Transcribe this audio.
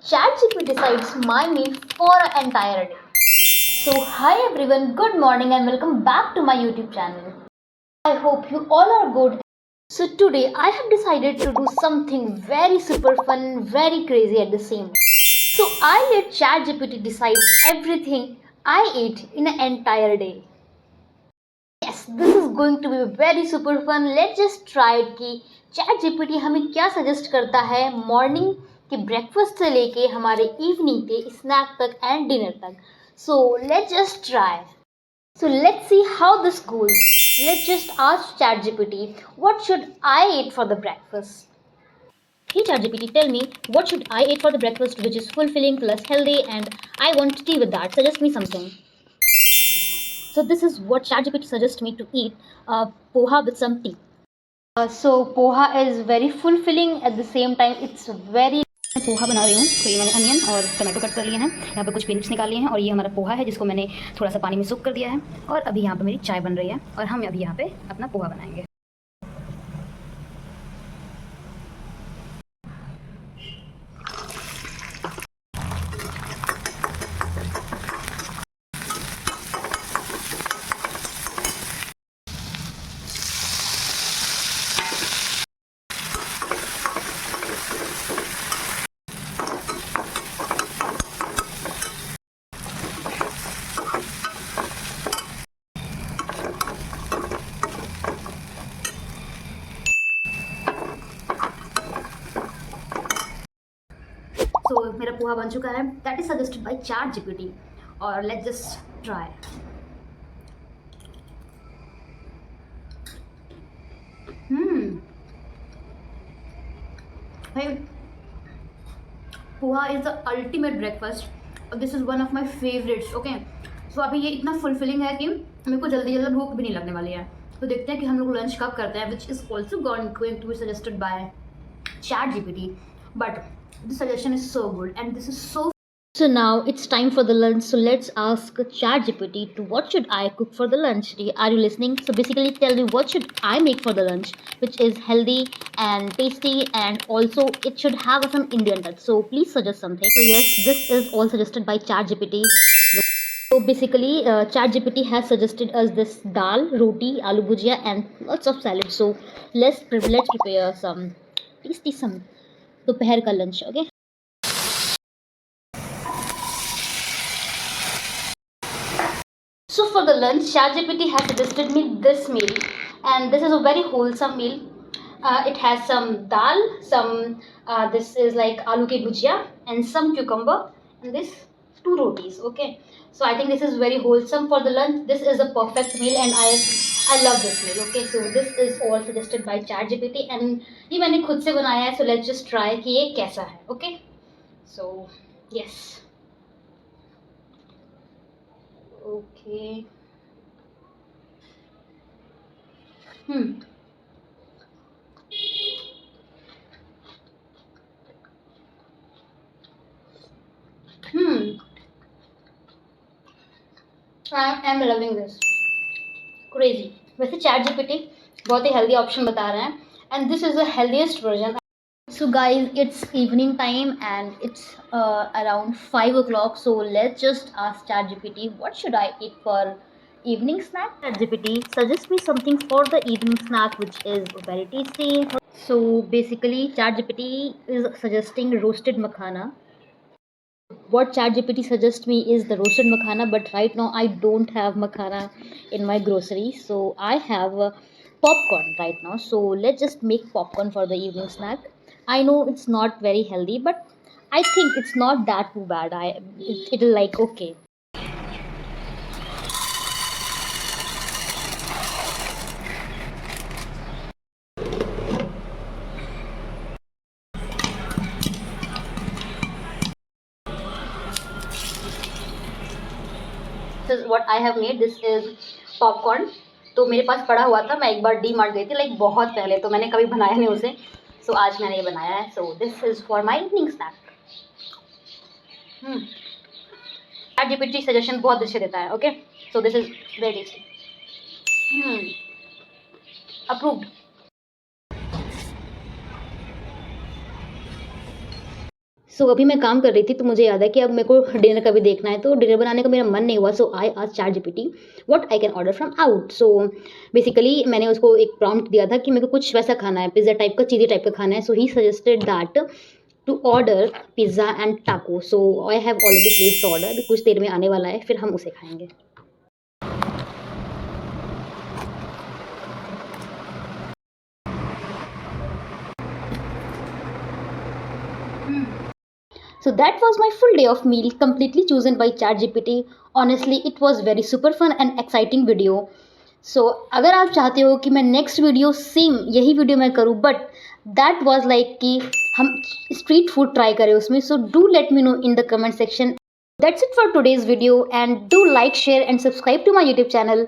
ChatGPT decides my meal for an entire day. So, hi everyone, good morning and welcome back to my YouTube channel. I hope you all are good. So, today I have decided to do something very super fun, very crazy at the same time. So, I let ChatGPT decide everything I eat in an entire day. Yes, this is going to be very super fun. Let's just try it कि chat GPT हमें क्या suggest करता है morning के breakfast से लेके हमारे evening के स्नैक तक एंड डिनर तक. So let's just try. So let's see how this goes. Let's just ask ChatGPT, what should I eat for the breakfast? Hey ChatGPT, tell me what should I eat for the breakfast which is fulfilling plus healthy and I want tea with that. Suggest me something. So this is what ChatGPT suggests me to eat: poha with some tea. So poha is very fulfilling at the same time. It's very. मैं पोहा बना रही हूँ, तो ये मैंने onion और tomato cut कर लिए हैं, यहाँ पे कुछ बीन्स निकाल लिए हैं और ये हमारा पोहा है जिसको मैंने थोड़ा सा पानी में सोक कर दिया है और अभी यहाँ पे मेरी चाय बन रही है और हम अभी यहाँ पे अपना पोहा बनाएंगे. सो मेरा पोहा बन चुका है. That is suggested by chat GPT और लेट्स जस्ट ट्राई. भाई poha is the ultimate breakfast. This is one of my favourites. Okay, so अभी ये इतना फुलफिलिंग है कि मेरे को जल्दी जल्दी भूख भी नहीं लगने वाली है. तो देखते हैं कि हम लोग लंच कब करते हैं, which is also going to be suggested by chat GPT. But the suggestion is so good and this is so now it's time for the lunch. So let's ask ChatGPT to what should I cook for the lunch. Are you listening? So basically tell me what should I make for the lunch which is healthy and tasty and also it should have some Indian touch. So please suggest something. So yes, this is all suggested by ChatGPT. So basically ChatGPT has suggested us this dal, roti, aloo bhujia and lots of salad. So let's prepare some tasty some दोपहर का lunch. Okay, so for the lunch ChatGPT has suggested me this meal and this is a very wholesome meal. It has some dal, some this is like aloo ki bhujia and some cucumber and this two rotis. Okay, so I think this is very wholesome for the lunch. This is a perfect meal and I love this meal. Okay, so this is all suggested by ChatGPT and ये मैंने खुद से बनाया है. So let's just try कि ये कैसा है. Okay, so yes. Okay. I am loving this. Crazy. वैसे चैट जीपीटी बहुत ही हेल्दी ऑप्शन बता रहे हैं and this is the healthiest version. So guys, it's evening time and it's around 5 o'clock. So let's just ask ChatGPT what should I eat for evening snack. ChatGPT suggest me something for the evening snack which is very tasty. So basically ChatGPT is suggesting roasted makhana. What ChatGPT suggests me is the roasted makhana, but right now I don't have makhana in my grocery, so I have popcorn right now. So let's just make popcorn for the evening snack. I know it's not very healthy, but I think it's not that too bad. It'll like okay. This is what I have made. This is popcorn. तो मेरे पास पड़ा हुआ था, मैं एक बार D mart गई थी like बहुत पहले, तो मैंने कभी बनाया नहीं उसे. सो आज मैंने ये बनाया है. So this is for my evening snack. ChatGPT suggestion बहुत अच्छे देता है. Okay, so this is very tasty. Approved. So अभी मैं काम कर रही थी तो मुझे याद है कि अब मेरे को डिनर का भी देखना है, तो डिनर बनाने का मेरा मन नहीं हुआ, so I asked ChatGPT what I can order from out. So basically मैंने उसको एक प्रॉम्प्ट दिया था कि मेरे को कुछ वैसा खाना है, पिज़्ज़ा टाइप का, चीज़ी टाइप का खाना है। So he suggested that to order pizza and taco. So I have already place order, अभी कुछ देर में आने वाला है, फिर हम उसे खाएंगे। So that was my full day of meal, completely chosen by ChatGPT. Honestly, it was very super fun and exciting video. So अगर आप चाहते हो कि मैं नेक्स्ट वीडियो सेम यही वीडियो मैं करूँ, बट दैट वाज लाइक कि हम स्ट्रीट फूड ट्राई करें उसमें, so do let me know in the comment section. That's it for today's video, and do like, share and subscribe to my YouTube channel.